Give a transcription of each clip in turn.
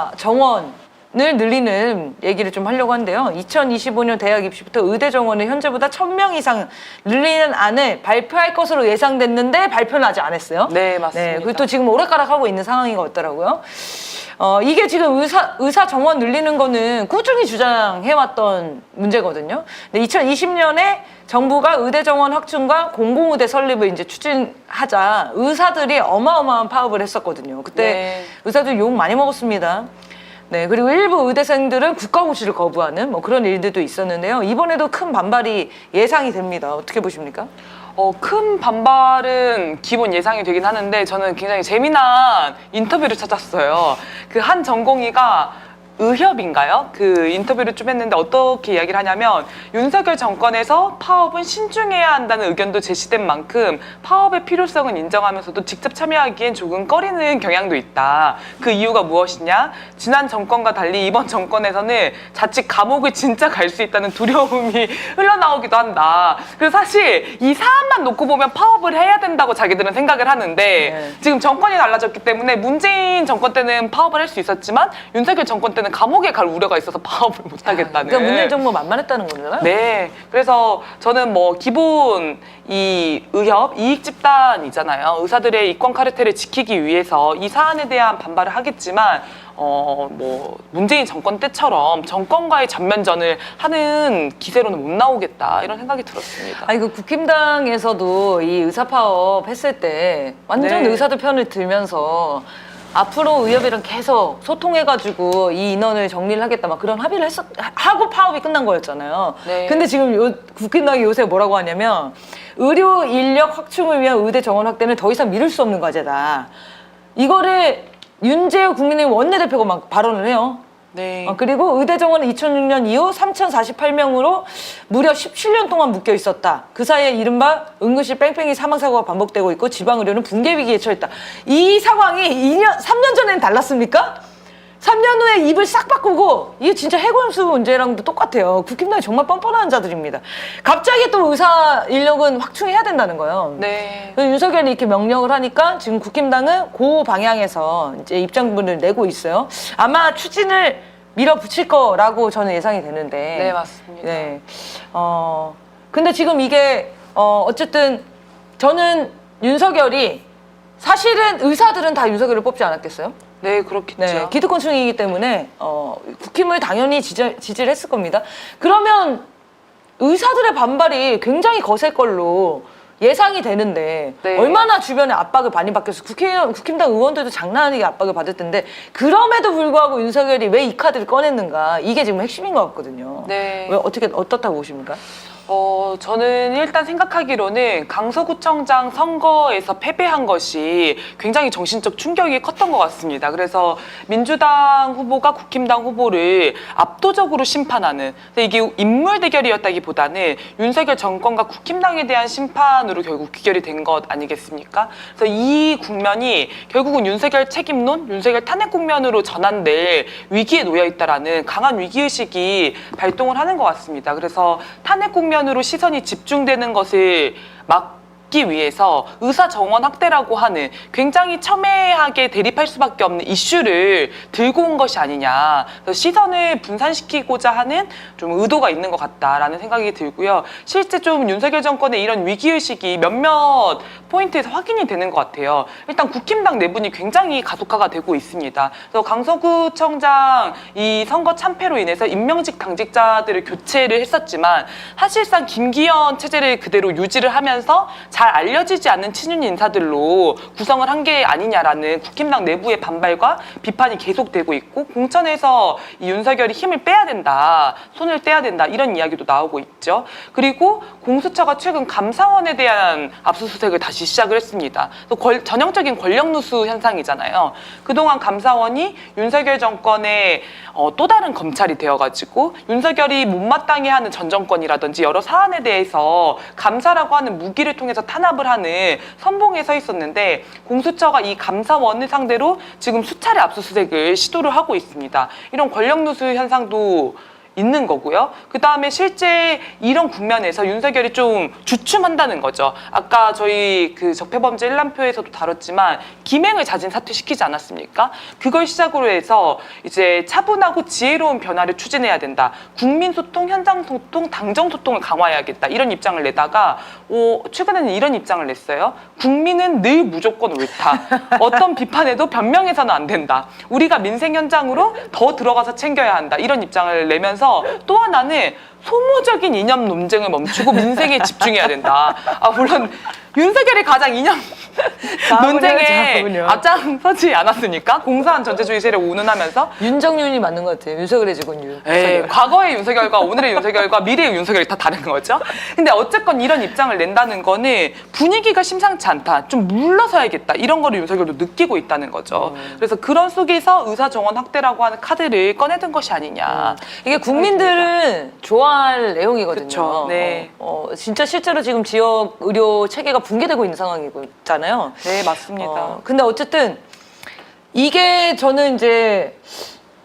의사 정원을 늘리는 얘기를 좀 하려고 하는데요. 2025년 대학 입시부터 의대 정원을 현재보다 1,000명 이상 늘리는 안을 발표할 것으로 예상됐는데 발표는 아직 안 했어요. 네, 맞습니다. 네, 그리고 또 지금 오락가락하고 있는 상황인 것 같더라고요. 이게 지금 의사 정원 늘리는 거는 꾸준히 주장해왔던 문제거든요. 근데 2020년에 정부가 의대 정원 확충과 공공의대 설립을 이제 추진하자 의사들이 어마어마한 파업을 했었거든요. 그때 네. 의사들 욕 많이 먹었습니다. 네, 그리고 일부 의대생들은 국가고시를 거부하는 뭐 그런 일들도 있었는데요. 이번에도 큰 반발이 예상이 됩니다. 어떻게 보십니까? 큰 반발은 기본 예상이 되긴 하는데 저는 굉장히 재미난 인터뷰를 찾았어요. 그 한 전공의가 의협인가요? 그 인터뷰를 좀 했는데 어떻게 이야기를 하냐면 윤석열 정권에서 파업은 신중해야 한다는 의견도 제시된 만큼 파업의 필요성은 인정하면서도 직접 참여하기엔 조금 꺼리는 경향도 있다. 그 이유가 무엇이냐? 지난 정권과 달리 이번 정권에서는 자칫 감옥을 진짜 갈 수 있다는 두려움이 흘러나오기도 한다. 그래서 사실 이 사안만 놓고 보면 파업을 해야 된다고 자기들은 생각을 하는데 네. 지금 정권이 달라졌기 때문에 문재인 정권 때는 파업을 할 수 있었지만 윤석열 정권 때는 감옥에 갈 우려가 있어서 파업을 못 하겠다는. 그러니까 문재인 정부 만만했다는 거잖아요. 네. 그래서 저는 뭐 기본 이 의협 이익 집단이잖아요. 의사들의 이권 카르텔을 지키기 위해서 이 사안에 대한 반발을 하겠지만 뭐 문재인 정권 때처럼 정권과의 전면전을 하는 기세로는 못 나오겠다 이런 생각이 들었습니다. 아니 그 국힘당에서도 이 의사 파업 했을 때 완전 네. 의사들 편을 들면서 앞으로 의협이랑 계속 소통해가지고 이 인원을 정리를 하겠다 막 그런 합의를 하고 파업이 끝난 거였잖아요. 네. 근데 지금 국힘당이 요새 뭐라고 하냐면 의료 인력 확충을 위한 의대 정원 확대는 더 이상 미룰 수 없는 과제다. 이거를 윤재호 국민의힘 원내대표가 막 발언을 해요. 네. 그리고 의대 정원은 2006년 이후 3,048명으로 무려 17년 동안 묶여 있었다. 그 사이에 이른바 응급실 뺑뺑이 사망사고가 반복되고 있고 지방의료는 붕괴 위기에 처했다. 이 상황이 3년 전에는 달랐습니까? 3년 후에 입을 싹 바꾸고 이게 진짜 해관수 문제랑도 똑같아요. 국힘당이 정말 뻔뻔한 자들입니다. 갑자기 또 의사 인력은 확충해야 된다는 거예요. 네. 그래서 윤석열이 이렇게 명령을 하니까 지금 국힘당은 그 방향에서 이제 입장문을 내고 있어요. 아마 추진을 밀어붙일 거라고 저는 예상이 되는데. 네, 맞습니다. 네. 근데 지금 이게 어쨌든 저는 윤석열이 사실은 의사들은 다 윤석열을 뽑지 않았겠어요? 네, 그렇겠죠. 네, 기득권층이기 때문에 국힘을 당연히 지지를 했을 겁니다. 그러면 의사들의 반발이 굉장히 거셀 걸로 예상이 되는데 네. 얼마나 주변에 압박을 많이 받겠어. 국힘당 의원들도 장난 아니게 압박을 받을 텐데 그럼에도 불구하고 윤석열이 왜 이 카드를 꺼냈는가 이게 지금 핵심인 것 같거든요. 네. 왜 어떻다고 보십니까? 저는 일단 생각하기로는 강서구청장 선거에서 패배한 것이 굉장히 정신적 충격이 컸던 것 같습니다. 그래서 민주당 후보가 국힘당 후보를 압도적으로 심판하는, 근데 이게 인물 대결이었다기보다는 윤석열 정권과 국힘당에 대한 심판으로 결국 귀결이 된 것 아니겠습니까? 그래서 이 국면이 결국은 윤석열 책임론, 윤석열 탄핵 국면으로 전환될 위기에 놓여 있다라는 강한 위기의식이 발동을 하는 것 같습니다. 그래서 탄핵 국면 으로 시선이 집중되는 것을 막기 위해서 의사 정원 확대라고 하는 굉장히 첨예하게 대립할 수밖에 없는 이슈를 들고 온 것이 아니냐. 그래서 시선을 분산시키고자 하는 좀 의도가 있는 것 같다라는 생각이 들고요. 실제 좀 윤석열 정권의 이런 위기의식이 몇몇 포인트에서 확인이 되는 것 같아요. 일단 국힘당 내분이 굉장히 가속화가 되고 있습니다. 그래서 강서구청장 이 선거 참패로 인해서 임명직 당직자들을 교체를 했었지만 사실상 김기현 체제를 그대로 유지를 하면서 잘 알려지지 않는 친윤 인사들로 구성을 한 게 아니냐라는 국힘당 내부의 반발과 비판이 계속되고 있고 공천에서 이 윤석열이 힘을 빼야 된다, 손을 떼야 된다 이런 이야기도 나오고 있죠. 그리고 공수처가 최근 감사원에 대한 압수수색을 다시 시작을 했습니다. 전형적인 권력 누수 현상이잖아요. 그동안 감사원이 윤석열 정권의 또 다른 검찰이 되어가지고 윤석열이 못마땅해 하는 전 정권이라든지 여러 사안에 대해서 감사라고 하는 무기를 통해서 탄압을 하는 선봉에 서 있었는데 공수처가 이 감사원을 상대로 지금 수차례 압수수색을 시도를 하고 있습니다. 이런 권력 누수 현상도 있는 거고요. 그 다음에 실제 이런 국면에서 윤석열이 좀 주춤한다는 거죠. 아까 저희 그 적폐범죄 일람표에서도 다뤘지만 김행을 자진 사퇴시키지 않았습니까? 그걸 시작으로 해서 이제 차분하고 지혜로운 변화를 추진해야 된다. 국민소통, 현장소통, 당정소통을 강화해야겠다. 이런 입장을 내다가 최근에는 이런 입장을 냈어요. 국민은 늘 무조건 옳다. 어떤 비판에도 변명해서는 안 된다. 우리가 민생 현장으로 더 들어가서 챙겨야 한다. 이런 입장을 내면서 또 하나는 소모적인 이념 논쟁을 멈추고 민생에 집중해야 된다. 물론 윤석열이 가장 이념 논쟁에 자문요. 앞장서지 않았습니까? 공사한 전체주의 세력 운운하면서 윤정윤이 맞는 것 같아요. 윤석열의 직원 과거의 윤석열과 오늘의 윤석열과 미래의 윤석열이 다 다른 거죠. 근데 어쨌건 이런 입장을 낸다는 거는 분위기가 심상치 않다. 좀 물러서야겠다. 이런 거를 윤석열도 느끼고 있다는 거죠. 그래서 그런 속에서 의사정원 확대라고 하는 카드를 꺼내든 것이 아니냐. 이게 국민들은 좋아할 내용이거든요. 그쵸. 네. 진짜 실제로 지금 지역 의료 체계가 붕괴되고 있는 상황이잖아요. 네, 맞습니다. 근데 어쨌든 이게 저는 이제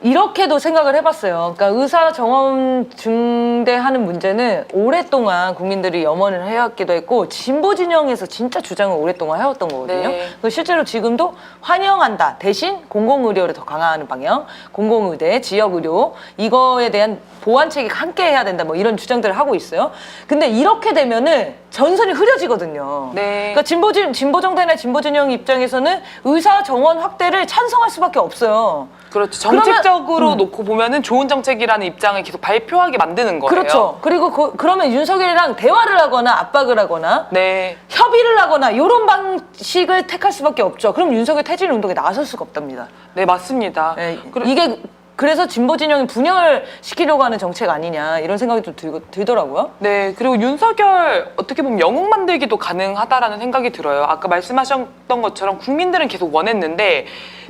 이렇게도 생각을 해봤어요. 그러니까 의사 정원 증대하는 문제는 오랫동안 국민들이 염원을 해왔기도 했고 진보 진영에서 진짜 주장을 오랫동안 해왔던 거거든요. 네. 그래서 실제로 지금도 환영한다. 대신 공공의료를 더 강화하는 방향, 공공의대, 지역의료 이거에 대한 보완책이 함께 해야 된다. 뭐 이런 주장들을 하고 있어요. 근데 이렇게 되면은 전선이 흐려지거든요. 네. 그러니까 진보 정당이나 진보 진영 입장에서는 의사 정원 확대를 찬성할 수밖에 없어요. 그렇죠. 정책적으로 놓고 보면은 좋은 정책이라는 입장을 계속 발표하게 만드는 거예요. 그렇죠. 그리고 그러면 윤석열이랑 대화를 하거나 압박을 하거나 네. 협의를 하거나 이런 방식을 택할 수밖에 없죠. 그럼 윤석열 퇴진 운동에 나설 수가 없답니다. 네, 맞습니다. 네, 이게 그래서 진보 진영이 분열을 시키려고 하는 정책 아니냐 이런 생각이 좀 들더라고요. 네, 그리고 윤석열 어떻게 보면 영웅 만들기도 가능하다라는 생각이 들어요. 아까 말씀하셨던 것처럼 국민들은 계속 원했는데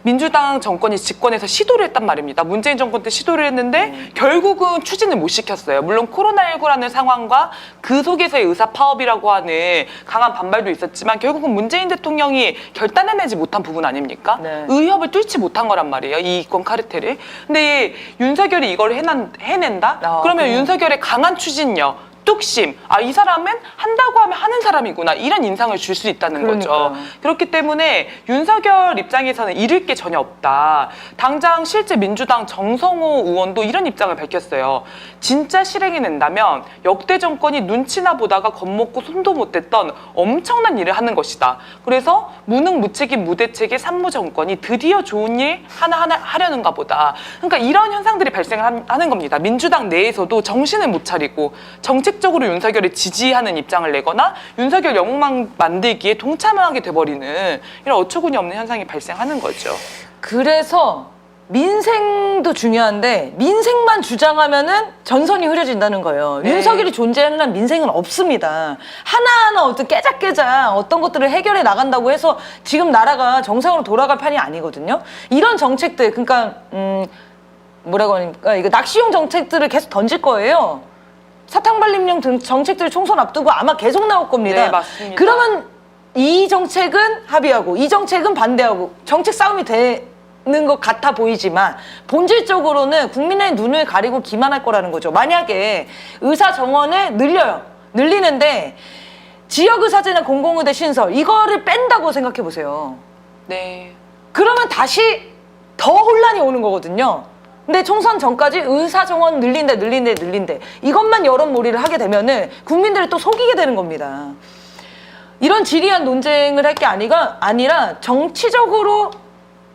민주당 정권이 집권해서 시도를 했단 말입니다. 문재인 정권 때 시도를 했는데 결국은 추진을 못 시켰어요. 물론 코로나19라는 상황과 그 속에서의 의사 파업이라고 하는 강한 반발도 있었지만 결국은 문재인 대통령이 결단해내지 못한 부분 아닙니까? 네. 의협을 뚫지 못한 거란 말이에요. 이 이권 카르텔을. 근데 윤석열이 이걸 해낸다? 그러면 윤석열의 강한 추진력, 뚝심, 이 사람은 한다고 하면 하는 사람이구나 이런 인상을 줄 수 있다는 거죠. 그렇기 때문에 윤석열 입장에서는 잃을 게 전혀 없다. 당장 실제 민주당 정성호 의원도 이런 입장을 밝혔어요. 진짜 실행해낸다면 역대 정권이 눈치나 보다가 겁먹고 손도 못 댔던 엄청난 일을 하는 것이다. 그래서 무능 무책임 무대책의 산무 정권이 드디어 좋은 일 하나하나 하려는가 보다. 그러니까 이런 현상들이 발생하는 겁니다. 민주당 내에서도 정신을 못 차리고 정책적으로 윤석열을 지지하는 입장을 내거나 윤석열 영웅만 만들기에 동참하게 돼버리는 이런 어처구니 없는 현상이 발생하는 거죠. 그래서 민생도 중요한데 민생만 주장하면은 전선이 흐려진다는 거예요. 네. 윤석열이 존재하는 한 민생은 없습니다. 하나하나 어떤 깨작깨작 어떤 것들을 해결해 나간다고 해서 지금 나라가 정상으로 돌아갈 판이 아니거든요. 이런 정책들 그러니까 뭐라고 하니까 이거 낚시용 정책들을 계속 던질 거예요. 사탕 발림용 등 정책들 총선 앞두고 아마 계속 나올 겁니다. 네, 맞습니다. 그러면 이 정책은 합의하고 이 정책은 반대하고 정책 싸움이 되는 것 같아 보이지만 본질적으로는 국민의 눈을 가리고 기만할 거라는 거죠. 만약에 의사 정원을 늘리는데 지역의사제나 공공의대 신설 이거를 뺀다고 생각해 보세요. 네. 그러면 다시 더 혼란이 오는 거거든요. 근데 총선 전까지 의사 정원 늘린대 이것만 여론몰이를 하게 되면은 국민들을 또 속이게 되는 겁니다. 이런 지리한 논쟁을 할 게 아니라 정치적으로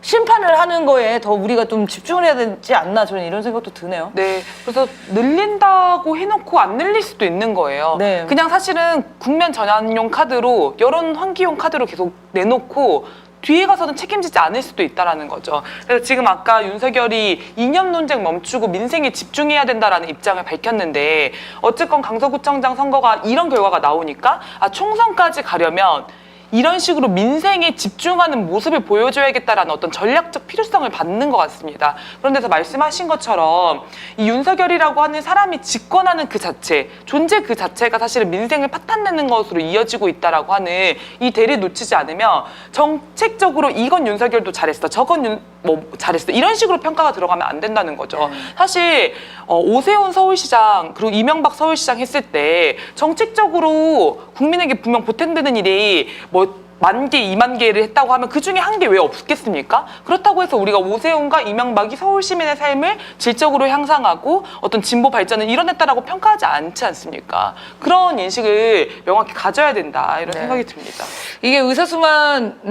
심판을 하는 거에 더 우리가 좀 집중을 해야 되지 않나 저는 이런 생각도 드네요. 네, 그래서 늘린다고 해놓고 안 늘릴 수도 있는 거예요. 네. 그냥 사실은 국면 전환용 카드로 여론 환기용 카드로 계속 내놓고 뒤에 가서는 책임지지 않을 수도 있다라는 거죠. 그래서 지금 아까 윤석열이 이념 논쟁 멈추고 민생에 집중해야 된다라는 입장을 밝혔는데 어쨌건 강서구청장 선거가 이런 결과가 나오니까 총선까지 가려면 이런 식으로 민생에 집중하는 모습을 보여줘야겠다라는 어떤 전략적 필요성을 받는 것 같습니다. 그런데서 말씀하신 것처럼 이 윤석열이라고 하는 사람이 집권하는 그 자체, 존재 그 자체가 사실은 민생을 파탄내는 것으로 이어지고 있다라고 하는 이 대를 놓치지 않으면 정책적으로 이건 윤석열도 잘했어, 저건 뭐 잘했어 이런 식으로 평가가 들어가면 안 된다는 거죠. 사실 오세훈 서울시장 그리고 이명박 서울시장 했을 때 정책적으로 국민에게 분명 보탬되는 일이 뭐 10,000개, 20,000개를 했다고 하면 그 중에 한 개 왜 없겠습니까? 그렇다고 해서 우리가 오세훈과 이명박이 서울 시민의 삶을 질적으로 향상하고 어떤 진보 발전을 이뤄냈다라고 평가하지 않지 않습니까? 그런 인식을 명확히 가져야 된다 이런 생각이 듭니다. 이게 의사수만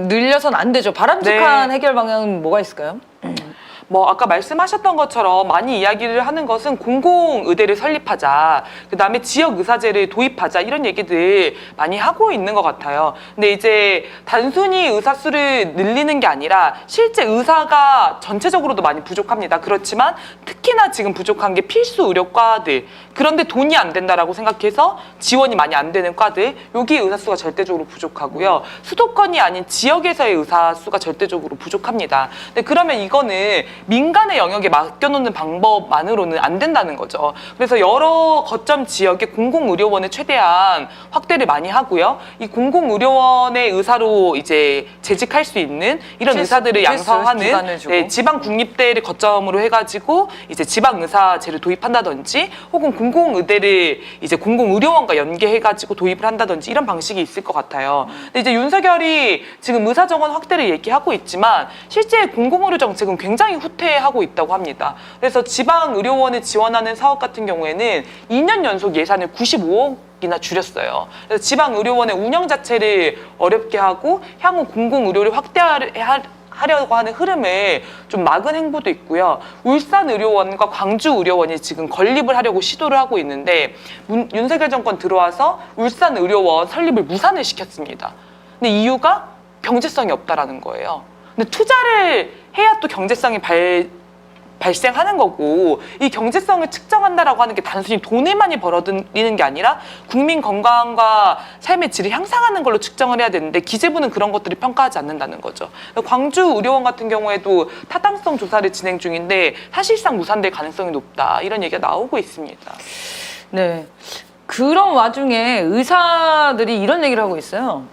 늘려선 안 되죠. 바람직한 해결 방향은 뭐가 있을까요? 뭐 아까 말씀하셨던 것처럼 많이 이야기를 하는 것은 공공의대를 설립하자, 그다음에 지역의사제를 도입하자 이런 얘기들 많이 하고 있는 것 같아요. 근데 이제 단순히 의사 수를 늘리는 게 아니라 실제 의사가 전체적으로도 많이 부족합니다. 그렇지만 특히나 지금 부족한 게 필수 의료과들, 그런데 돈이 안 된다라고 생각해서 지원이 많이 안 되는 과들, 여기 의사 수가 절대적으로 부족하고요. 수도권이 아닌 지역에서의 의사 수가 절대적으로 부족합니다. 근데 그러면 이거는 민간의 영역에 맡겨놓는 방법만으로는 안 된다는 거죠. 그래서 여러 거점 지역의 공공의료원을 최대한 확대를 많이 하고요. 이 공공의료원의 의사로 이제 재직할 수 있는 이런 의사들을 양성하는 지방 국립대를 거점으로 해가지고 이제 지방 의사제를 도입한다든지 혹은 공공의대를 이제 공공의료원과 연계해가지고 도입을 한다든지 이런 방식이 있을 것 같아요. 근데 이제 윤석열이 지금 의사 정원 확대를 얘기하고 있지만 실제 공공의료 정책은 굉장히 후퇴하고 있다고 합니다. 그래서 지방의료원을 지원하는 사업 같은 경우에는 2년 연속 예산을 95억이나 줄였어요. 그래서 지방의료원의 운영 자체를 어렵게 하고 향후 공공의료를 확대하려고 하는 흐름을 좀 막은 행보도 있고요. 울산의료원과 광주의료원이 지금 건립을 하려고 시도를 하고 있는데 윤석열 정권 들어와서 울산의료원 설립을 무산을 시켰습니다. 근데 이유가 경제성이 없다라는 거예요. 근데 투자를 해야 또 경제성이 발생하는 거고, 이 경제성을 측정한다라고 하는 게 단순히 돈을 많이 벌어들이는 게 아니라 국민 건강과 삶의 질을 향상하는 걸로 측정을 해야 되는데 기재부는 그런 것들을 평가하지 않는다는 거죠. 광주 의료원 같은 경우에도 타당성 조사를 진행 중인데 사실상 무산될 가능성이 높다 이런 얘기가 나오고 있습니다. 네. 그런 와중에 의사들이 이런 얘기를 하고 있어요.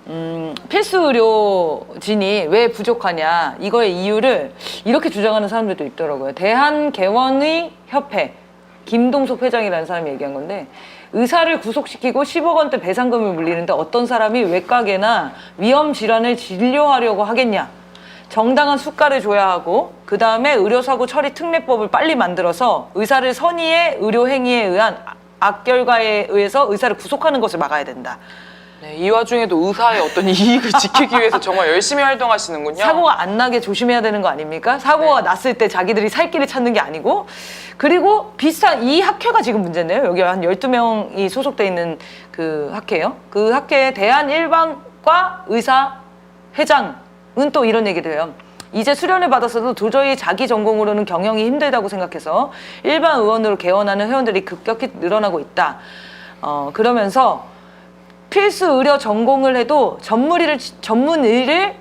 필수 의료진이 왜 부족하냐, 이거의 이유를 이렇게 주장하는 사람들도 있더라고요. 대한개원의 협회 김동석 회장이라는 사람이 얘기한 건데, 의사를 구속시키고 10억 원대 배상금을 물리는데 어떤 사람이 외과계나 위험 질환을 진료하려고 하겠냐. 정당한 수가를 줘야 하고, 그 다음에 의료사고 처리 특례법을 빨리 만들어서 의사를 선의의 의료행위에 의한 악결과에 의해서 의사를 구속하는 것을 막아야 된다. 네, 이 와중에도 의사의 어떤 이익을 지키기 위해서 정말 열심히 활동하시는군요. 사고가 안 나게 조심해야 되는 거 아닙니까? 사고가 났을 때 자기들이 살 길을 찾는 게 아니고. 그리고 비슷한 이 학회가 지금 문제인데요. 여기 한 12명이 소속돼 있는 그 학회예요. 그 학회의 대한일반과 의사 회장은 또 이런 얘기도 해요. 이제 수련을 받았어도 도저히 자기 전공으로는 경영이 힘들다고 생각해서 일반 의원으로 개원하는 회원들이 급격히 늘어나고 있다. 그러면서 필수 의료 전공을 해도 전문의를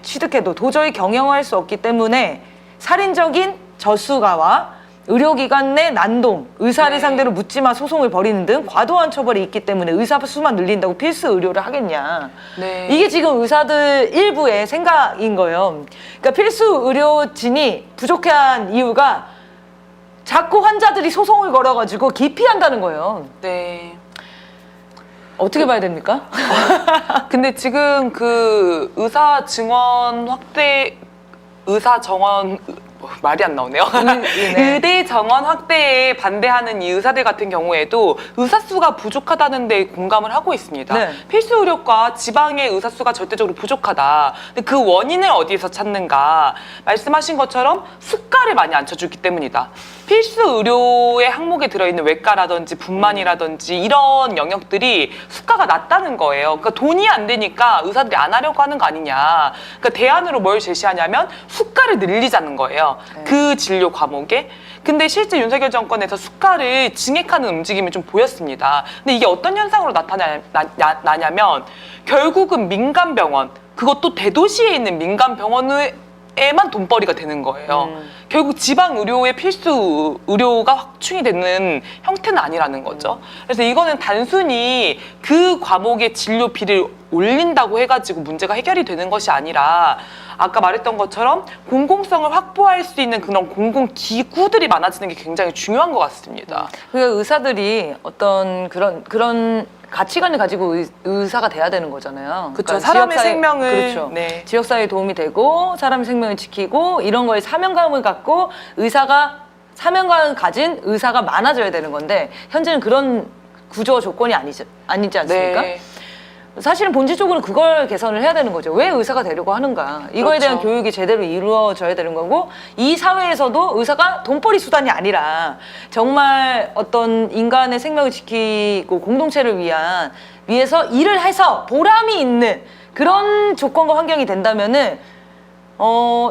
취득해도 도저히 경영할 수 없기 때문에 살인적인 저수가와 의료기관 내 난동, 의사를 상대로 묻지마 소송을 벌이는 등 과도한 처벌이 있기 때문에 의사 수만 늘린다고 필수 의료를 하겠냐. 네. 이게 지금 의사들 일부의 생각인 거예요. 그러니까 필수 의료진이 부족한 이유가 자꾸 환자들이 소송을 걸어가지고 기피한다는 거예요. 네. 어떻게 봐야 됩니까? 근데 지금 그 의사 정원 말이 안 나오네요. 네. 의대 정원 확대에 반대하는 이 의사들 같은 경우에도 의사 수가 부족하다는 데 공감을 하고 있습니다. 네. 필수 의료과 지방의 의사 수가 절대적으로 부족하다. 근데 그 원인을 어디에서 찾는가? 말씀하신 것처럼 수가를 많이 안 쳐주기 때문이다. 필수 의료의 항목에 들어있는 외과라든지 분만이라든지 이런 영역들이 수가가 낮다는 거예요. 그러니까 돈이 안 되니까 의사들이 안 하려고 하는 거 아니냐. 그러니까 대안으로 뭘 제시하냐면 수가를 늘리자는 거예요. 그 진료 과목에. 근데 실제 윤석열 정권에서 수가를 증액하는 움직임이 좀 보였습니다. 근데 이게 어떤 현상으로 나냐면 결국은 민간병원, 그것도 대도시에 있는 민간병원의 에만 돈벌이가 되는 거예요. 결국 지방 의료의 필수 의료가 확충이 되는 형태는 아니라는 거죠. 그래서 이거는 단순히 그 과목의 진료비를 올린다고 해가지고 문제가 해결이 되는 것이 아니라 아까 말했던 것처럼 공공성을 확보할 수 있는 그런 공공기구들이 많아지는 게 굉장히 중요한 것 같습니다. 그 의사들이 어떤 그런 가치관을 가지고 의사가 돼야 되는 거잖아요. 그렇죠. 그러니까 사람의 지역사회- 생명을 그렇죠. 네. 지역사회에 도움이 되고 사람의 생명을 지키고 이런 거에 사명감을 갖고 사명감을 가진 의사가 많아져야 되는 건데 현재는 그런 구조 조건이 아니지 않습니까? 네. 사실은 본질적으로 그걸 개선을 해야 되는 거죠. 왜 의사가 되려고 하는가. 이거에 그렇죠. 대한 교육이 제대로 이루어져야 되는 거고 이 사회에서도 의사가 돈벌이 수단이 아니라 정말 어떤 인간의 생명을 지키고 공동체를 위해서 일을 해서 보람이 있는 그런 조건과 환경이 된다면은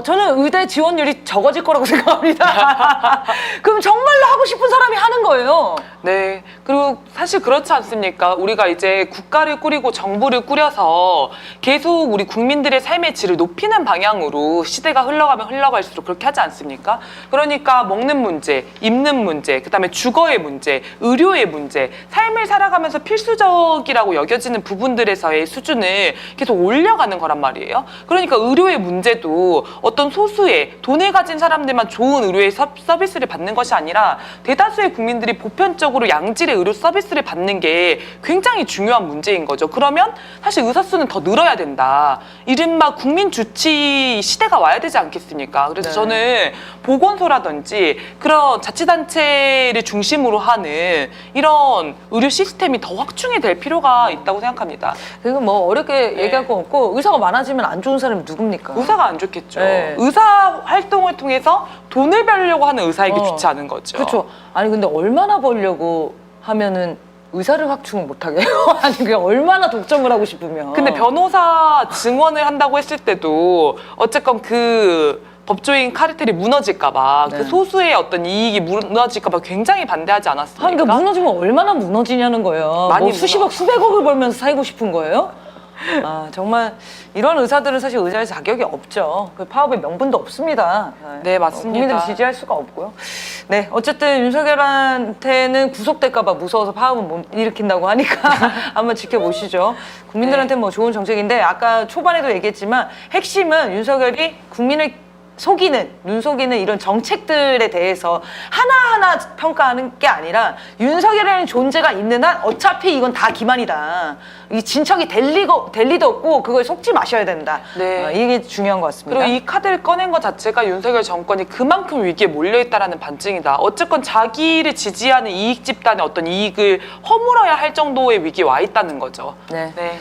저는 의대 지원율이 적어질 거라고 생각합니다. 그럼 정말로 하고 싶은 사람이 하는 거예요. 네. 그리고 사실 그렇지 않습니까? 우리가 이제 국가를 꾸리고 정부를 꾸려서 계속 우리 국민들의 삶의 질을 높이는 방향으로 시대가 흘러가면 흘러갈수록 그렇게 하지 않습니까? 그러니까 먹는 문제, 입는 문제, 그다음에 주거의 문제, 의료의 문제, 삶을 살아가면서 필수적이라고 여겨지는 부분들에서의 수준을 계속 올려가는 거란 말이에요. 그러니까 의료의 문제도 어떤 소수의 돈을 가진 사람들만 좋은 의료의 서비스를 받는 것이 아니라 대다수의 국민들이 보편적으로 양질의 의료 서비스를 받는 게 굉장히 중요한 문제인 거죠. 그러면 사실 의사 수는 더 늘어야 된다. 이른바 국민 주치 시대가 와야 되지 않겠습니까? 그래서 네. 저는 보건소라든지 그런 자치단체를 중심으로 하는 이런 의료 시스템이 더 확충이 될 필요가 있다고 생각합니다. 그리고 뭐 어렵게 네. 얘기할 건 없고 의사가 많아지면 안 좋은 사람이 누굽니까? 의사가 안 좋겠죠. 네. 의사 활동을 통해서 돈을 벌려고 하는 의사에게 어. 좋지 않은 거죠. 그렇죠. 아니 근데 얼마나 벌려고 하면은 의사를 확충을 못하게 해요? 아니 그냥 얼마나 독점을 하고 싶으면. 근데 변호사 증언을 한다고 했을 때도 어쨌건 그 법조인 카르텔이 무너질까봐 네. 그 소수의 어떤 이익이 무너질까봐 굉장히 반대하지 않았습니까? 아니 그러니까 무너지면 얼마나 무너지냐는 거예요. 많이 뭐 수십억 수백억을 벌면서 살고 싶은 거예요? 아 정말 이런 의사들은 사실 의사의 자격이 없죠. 그 파업의 명분도 없습니다. 네, 맞습니다. 국민들이 지지할 수가 없고요. 네, 어쨌든 윤석열한테는 구속될까봐 무서워서 파업은 못 일으킨다고 하니까 한번 지켜보시죠. 국민들한테 뭐 좋은 정책인데 아까 초반에도 얘기했지만 핵심은 윤석열이 국민을 눈속이는 이런 정책들에 대해서 하나하나 평가하는 게 아니라 윤석열이라는 존재가 있는 한 어차피 이건 다 기만이다. 이 진척이 될 리도 없고 그걸 속지 마셔야 된다. 네. 이게 중요한 것 같습니다. 그리고 이 카드를 꺼낸 것 자체가 윤석열 정권이 그만큼 위기에 몰려있다라는 반증이다. 어쨌건 자기를 지지하는 이익 집단의 어떤 이익을 허물어야 할 정도의 위기에 와 있다는 거죠. 네. 네.